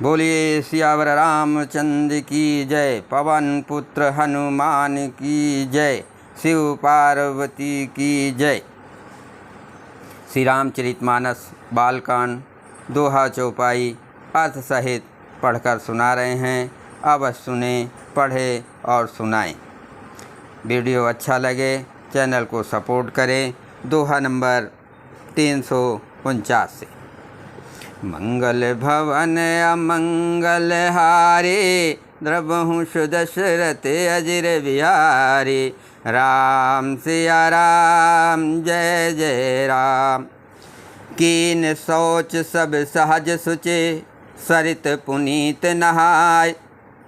बोलिए सियावर रामचंद्र की जय, पवन पुत्र हनुमान की जय, शिव पार्वती की जय। श्री रामचरितमानस बालकांड दोहा चौपाई अर्थ सहित पढ़कर सुना रहे हैं। अवश्य सुने, पढ़े और सुनाएं। वीडियो अच्छा लगे चैनल को सपोर्ट करें। दोहा नंबर 349 से। मंगल भवन अमंगल हारे, द्रवहु सुदशरथ अजिर बिहारी। राम सिया राम जय जय राम। कीन सोच सब सहज सुचे, सरित पुनीत नहाय।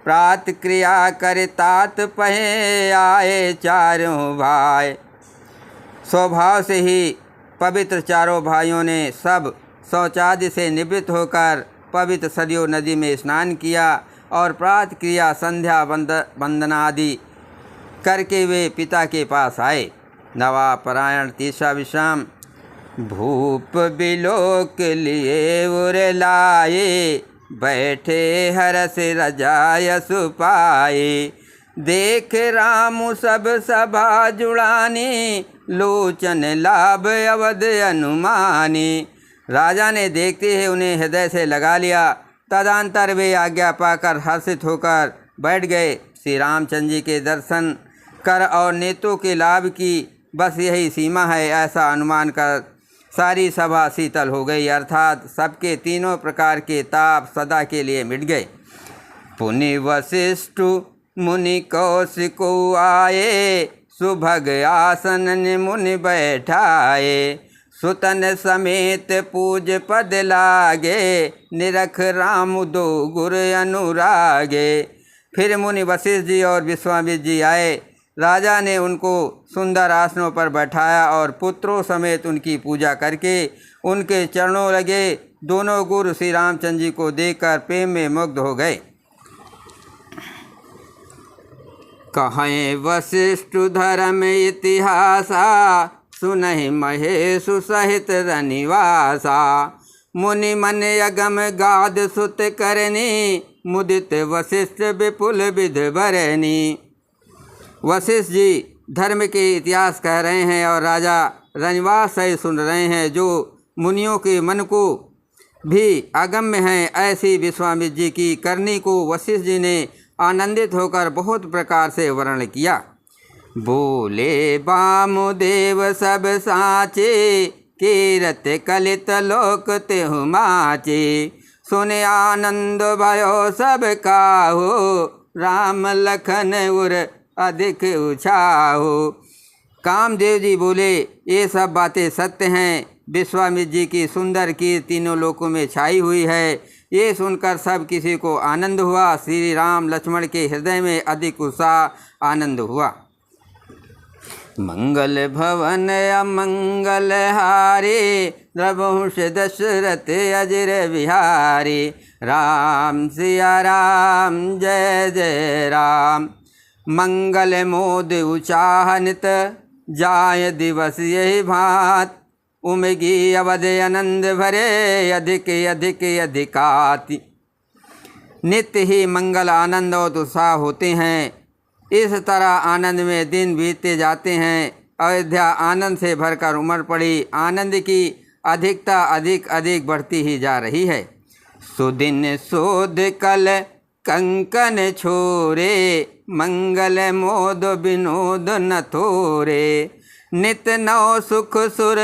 प्रात क्रिया कर तात पहे, आए चारों भाई। स्वभाव से ही पवित्र चारों भाइयों ने सब शौचादि से निवृत्त होकर पवित्र सरयू नदी में स्नान किया और प्रातः क्रिया संध्या वंदना आदि करके वे पिता के पास आए। नवा परायण तीसरा विश्राम। भूप बिलोक लिए उर लाए, बैठे हरस रजाय सुपाए। देख राम सब सभा जुड़ानी, लोचन लाभ अवध अनुमानी। राजा ने देखते ही उन्हें हृदय से लगा लिया। तदंतर वे आज्ञा पाकर हर्षित होकर बैठ गए। श्री रामचंद्र जी के दर्शन कर और नेत्रों के लाभ की बस यही सीमा है, ऐसा अनुमान कर सारी सभा शीतल हो गई, अर्थात सबके तीनों प्रकार के ताप सदा के लिए मिट गए। पुनि वशिष्ठ मुनि कौशिको आए, सुभग आसन मुनि बैठाए। सुतन समेत पूज पद लागे, निरख राम दो गुर अनुरागे। फिर मुनि वशिष्ठ जी और विश्वामित्र जी आए। राजा ने उनको सुंदर आसनों पर बैठाया और पुत्रों समेत उनकी पूजा करके उनके चरणों लगे। दोनों गुरु श्री रामचंद्र जी को देखकर प्रेम में मुग्ध हो गए। कहें वशिष्ठ धर्म इतिहासा, सुनहि महेशु सहित रनिवासा। मुनि मन अगम गाद सुत करनी, मुदित वशिष्ठ विपुल विध भरनी। वशिष्ठ जी धर्म के इतिहास कह रहे हैं और राजा रनिवास से सुन रहे हैं, जो मुनियों के मन को भी अगम्य हैं। ऐसी विश्वामित्र जी की करनी को वशिष्ठ जी ने आनंदित होकर बहुत प्रकार से वर्णन किया। बोले वामुदेव सब साचे, कीरत कलित लोक तेहु माचे। सुने आनंद भयो सब काहो, राम लखन उर अधिक उछाहो। कामदेव जी बोले ये सब बातें सत्य हैं। विश्वामित्र जी की सुंदर कीर्ति तीनों लोकों में छाई हुई है। ये सुनकर सब किसी को आनंद हुआ। श्री राम लक्ष्मण के हृदय में अधिक उत्साह आनंद हुआ। मंगल भवन अमंगल हारे, द्रवहुष दशरथ अजिर बिहारी। राम सिया राम जय जय राम। मंगल मोद उचाहनित, जाय दिवस यही भात। उमगी अवध आनंद भरे, अधिक अधिक अधिकाति। नित्य ही मंगल आनंद और उत्साह होते हैं। इस तरह आनंद में दिन बीतते जाते हैं। अयोध्या आनंद से भरकर उमड़ पड़ी। आनंद की अधिकता अधिक अधिक बढ़ती ही जा रही है। सुदिन शोध कल कंकन छोरे, मंगल मोद विनोद न थोरे। नित नौ सुख सुर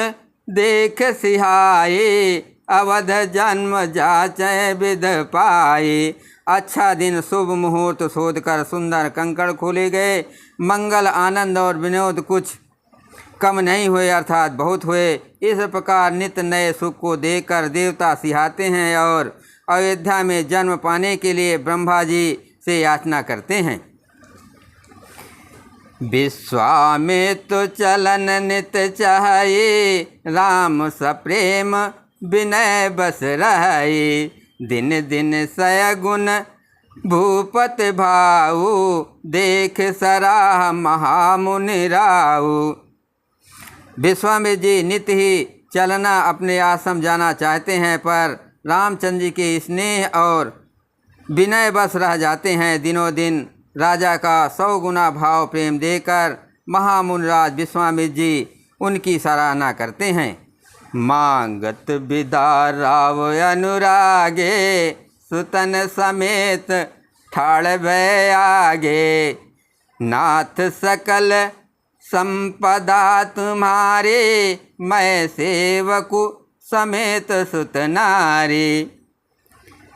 देख सिहाए, अवध जन्म जाचै विध पाए। अच्छा दिन शुभ मुहूर्त शोध कर सुंदर कंकड़ खोले गए। मंगल आनंद और विनोद कुछ कम नहीं हुए, अर्थात बहुत हुए। इस प्रकार नित्य नए सुख को देखकर देवता सिहाते हैं और अयोध्या में जन्म पाने के लिए ब्रह्मा जी से याचना करते हैं। विश्वामित्र चलन नित चाहे, राम सप्रेम विनय बस रहे। दिन दिन सयगुण भूपत भाऊ, देख सराह महामुनि राऊ। विश्वामित्र जी नित्य ही चलना अपने आश्रम जाना चाहते हैं, पर रामचंद्र जी के स्नेह और विनय बस रह जाते हैं। दिनों दिन राजा का 100 गुना भाव प्रेम देकर महामुनिराज विश्वामित्र जी उनकी सराहना करते हैं। मांगत विदा राव अनुरागे, सुतन समेत ठाड़ भय आगे। नाथ सकल संपदा तुम्हारे, मैं सेवकु समेत सुत नारी।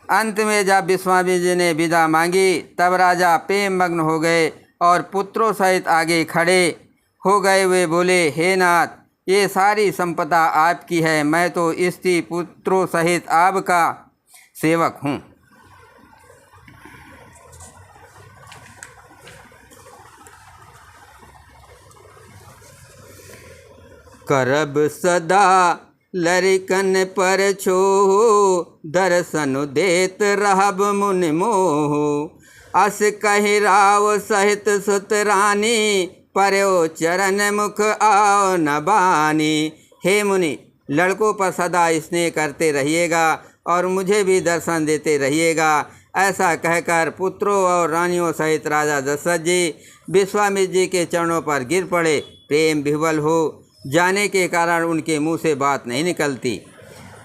अंत में जब विश्वामित्र जी ने विदा मांगी तब राजा प्रेम मग्न हो गए और पुत्रों सहित आगे खड़े हो गए। वे बोले, हे नाथ, ये सारी संपदा आपकी है, मैं तो स्त्री पुत्रों सहित आपका सेवक हूँ। करब सदा लरिकन पर छोह, दर्शन देत रहब मुनि मोह। अस कहि राव सहित सुत रानी, पर्यो चरण मुख आओ न बानी। हे मुनि, लड़कों पर सदा स्नेह करते रहिएगा और मुझे भी दर्शन देते रहिएगा। ऐसा कहकर पुत्रों और रानियों सहित राजा दशरथ जी विश्वामित्र जी के चरणों पर गिर पड़े। प्रेम विह्वल हो जाने के कारण उनके मुंह से बात नहीं निकलती।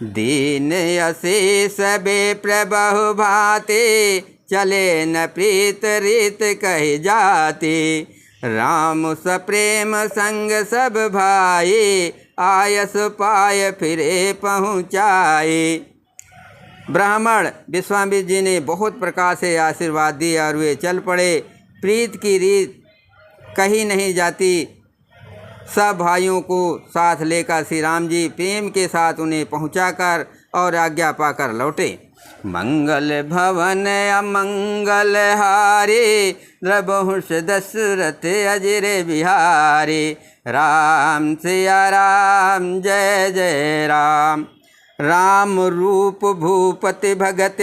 दीन अशेष बे प्रबहु भाते, चले न प्रीत रीत कही जाते। राम सप्रेम संग सब भाई, आयस पाय फिरे पहुँचाए। ब्राह्मण विश्वामित्र जी ने बहुत प्रकार से आशीर्वाद दिए और वे चल पड़े। प्रीत की रीत कही नहीं जाती। सब भाइयों को साथ लेकर श्री राम जी प्रेम के साथ उन्हें पहुंचाकर और आज्ञा पाकर लौटे। मंगल भवन अमंगल हारे, द्रबहुष दशरथ अजर बिहारी। राम सिया राम जय जय राम। राम रूप भूपति भगत,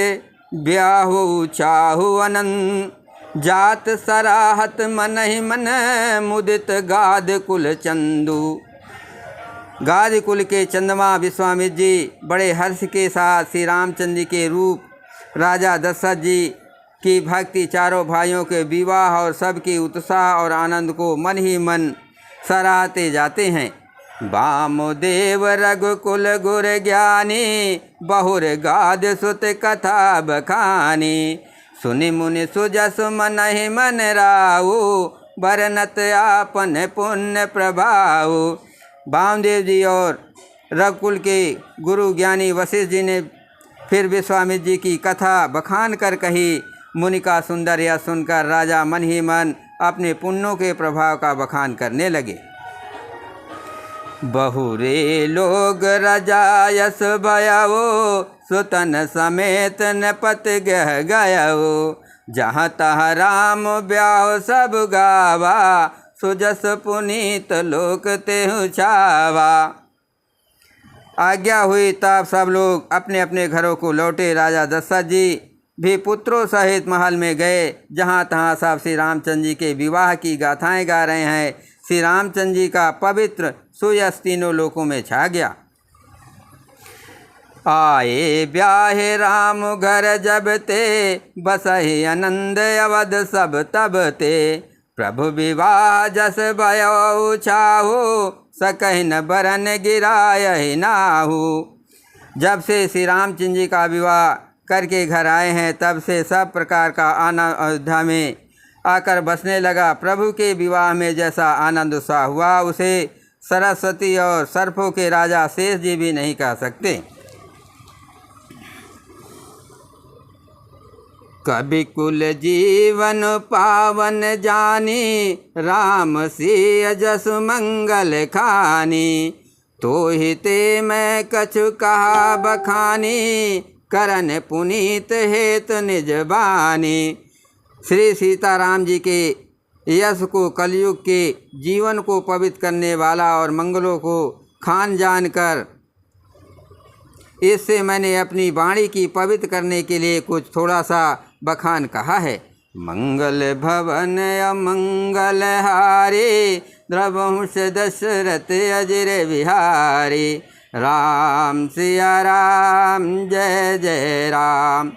ब्याहु चाहु अनंत। जात सराहत मन ही मन, मुदित गाद कुल चंदू। गाद कुल के चंद्रमा विश्वामित्र जी बड़े हर्ष के साथ श्री रामचंद्र जी के रूप, राजा दशरथ जी की भक्ति, चारों भाइयों के विवाह और सबके उत्साह और आनंद को मन ही मन सराहते जाते हैं। वामदेव रघुकुल गुर ज्ञानी, बहुर गाद सुत कथा बखानी। सुनि मुनि सुजस मन ही मन राऊ, बरनत आपन पुण्य प्रभाव। वामदेव जी और रघुकुल के गुरु ज्ञानी वशिष्ठ जी ने फिर विश्वामित्र जी की कथा बखान कर कही। मुनि का सुंदर यह सुनकर राजा मन ही मन अपने पुण्यों के प्रभाव का बखान करने लगे। बहुरे लोग राजा यस भयावो, सुतन समेत नपत गह गयो। जहाँ तहाँ राम ब्याह सब गावा, सुजस पुनीत लोक तेहु छावा। आज्ञा हुई तब सब लोग अपने अपने घरों को लौटे। राजा दशरथ जी भी पुत्रों सहित महल में गए। जहाँ तहाँ सब श्री रामचंद्र जी के विवाह की गाथाएं गा रहे हैं। श्री रामचंद्र जी का पवित्र सुयश तीनों लोकों में छा गया। आए ब्याहे राम घर जब ते, बसहि आनंद अवध सब तब ते। प्रभु विवाह जस भयो छाहु, सकहि न बरन गिरायहि नाहु। जब से श्री रामचंद्र जी का विवाह करके घर आए हैं तब से सब प्रकार का आनंद अयोध्या में आकर बसने लगा। प्रभु के विवाह में जैसा आनंद उत्साह हुआ उसे सरस्वती और सर्पों के राजा शेष जी भी नहीं कह सकते। कभी कुल जीवन पावन जानी, राम सिय जस मंगल खानी। तो ही ते मैं कछु कहा बखानी, करन पुनीत हेत निज बानी। श्री सीताराम जी के यश को, कलयुग के जीवन को पवित्र करने वाला और मंगलों को खान जानकर इससे मैंने अपनी वाणी की पवित्र करने के लिए कुछ थोड़ा सा बखान कहा है। मंगल भवन अमंगल हारे, द्रवंश दशरथ अजर बिहारी। राम सिया राम जय जय राम।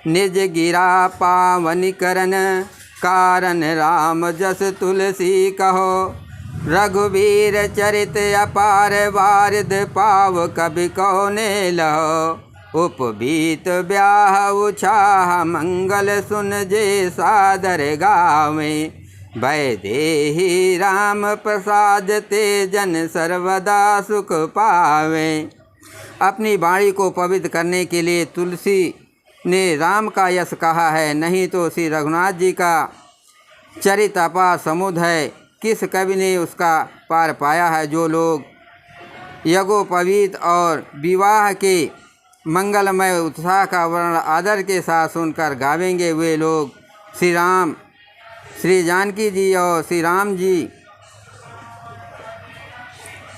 निज गिरा पावन करन, कारण राम जस तुलसी कहो। रघुवीर चरित अपार, वारिध पाव कवि कौने लहो। उपबीत ब्याह उछाह, मंगल सुन जे सादर गावे। वैदेही राम प्रसाद ते, जन सर्वदा सुख पावे। अपनी वाणी को पवित्र करने के लिए तुलसी ने राम का यश कहा है, नहीं तो श्री रघुनाथ जी का चरित अपार समुद्र है, किस कवि ने उसका पार पाया है। जो लोग यज्ञोपवीत और विवाह के मंगलमय उत्साह का वर्णन आदर के साथ सुनकर गावेंगे, वे लोग श्री राम, श्री जानकी जी और श्री राम जी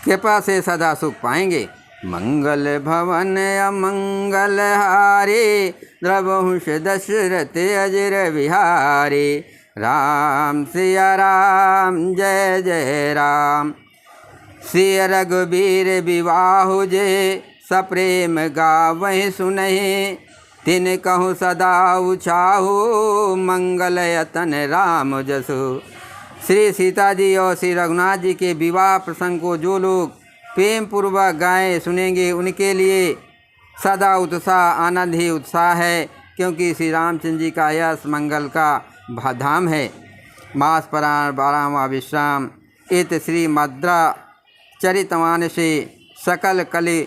कृपा से सदा सुख पाएंगे। मंगल भवन अमंगल हारे, द्रवहुष दशरथ अजर विहारे। राम सिया राम जय जय राम। श्री रघुबीर विवाह जे, सप्रेम गावहि सुनहि। तिन कहूँ सदा उछाहु, मंगल यतन राम जसु। श्री सीता जी और श्री रघुनाथ जी के विवाह प्रसंग को जो लोग प्रेम पूर्वक गाएँ सुनेंगे, उनके लिए सदा उत्साह आनंद ही उत्साह है, क्योंकि श्री रामचंद्र जी का यश मंगल का धाम है। मास पुराण 12वां विश्राम। इत श्री मद्रा चरितमानसे सकल कलि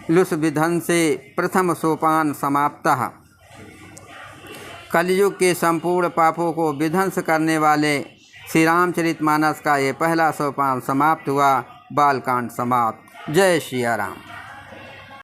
लुस विधन से प्रथम सोपान समाप्तः। कलयुग के संपूर्ण पापों को विध्वंस करने वाले श्री रामचरितमानस का ये पहला सोपान समाप्त हुआ। बालकांड समाप्त। जय श्री राम।